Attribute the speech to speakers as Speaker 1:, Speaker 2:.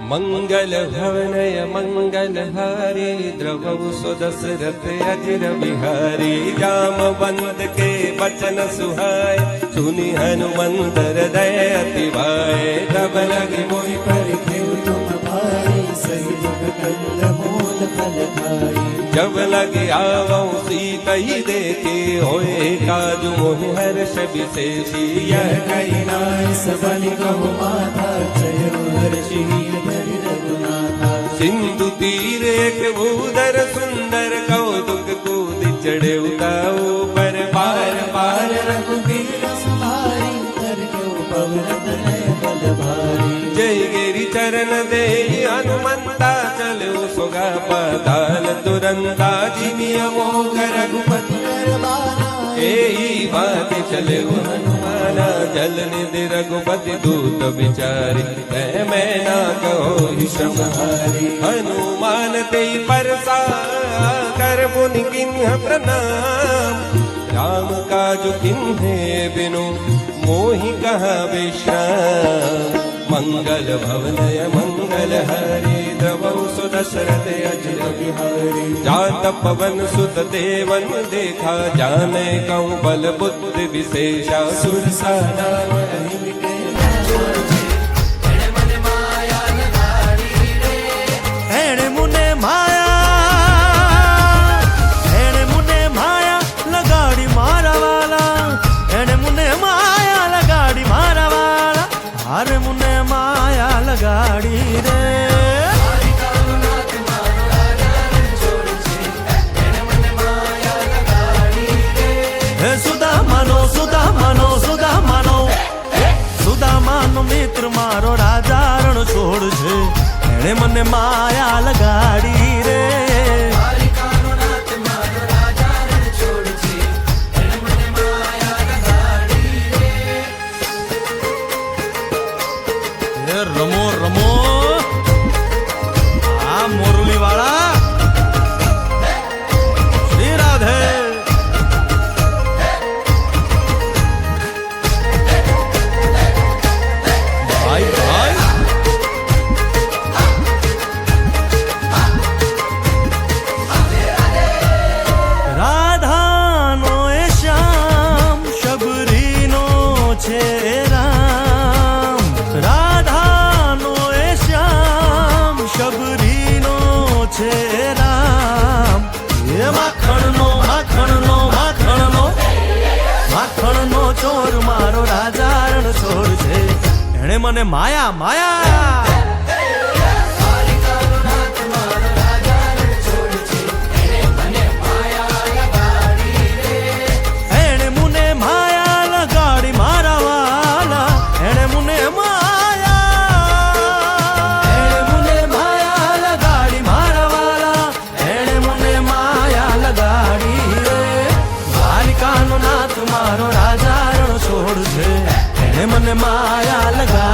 Speaker 1: मंगल भवनय मंगल हारी द्रवौ सुदशरथ अजिर बिहारी। जामवंत के बचन सुहाय सुनि हनुमंत हृदय अति भाए। तब लगे मोहि
Speaker 2: परखेउ तुम भाई सही जुग कंद मूल फल खाई।
Speaker 1: जब लगे आवौ सीतहि देखे होए काजु मोहि हर्ष विशेषी।
Speaker 2: यह कही नाय सबनि कहु माता चयउ हर्षि धरि रघुनाथा।
Speaker 1: सिंधु तीर एक भूधर सुंदर कौतुक कूद चढ़े उताओ पर पार पार
Speaker 2: रघुबीर सुमारी करके पवन तनय बल भारी।
Speaker 1: जय गिरि चरण दे हनुमंता चलो सुगा पाताल तुरंता। जिमिय मोह रघुपति
Speaker 2: दरबारा
Speaker 1: एही बात चले हनुमाना। जल निधि रघुपति दूत विचारी मैं ना कहो
Speaker 2: श्रमहारी।
Speaker 1: हनुमान ते परसा कर पुनि किन्ह प्रणाम। राम काज किन्हे बिनु मोहि कहा विश्राम। मंगल भवनय मंगल हरि द्रवौ सुदशरथ अजिर बिहारी। जात पवन सुत देवन देखा जाने कौं बल बुद्धि विशेषा।
Speaker 2: सुरसा नाम अहिम के
Speaker 3: अरे मुने माया लगाड़ी रे। सुधा मानो सुधा मानो सुधा मानो सुधा मानो मित्र मारो राजा रण छोड़ छे। एने मने माया लगाड़ी रे। रमो रमो आ मुरली वाला श्री राधे। भाई भाई राधा नो ए श्याम शबरी नो छे राम। राधा शबरीनो छे राम। ये माखणनो माखणनो माखणनो माखणनो चोर मारो राजा रण छोड़ छे। एणे मने माया माया एणे मुने माया लगाड़ी मारा वाला। एणे मुने मारो राजा रण छोड़ छे। एने मने माया लगा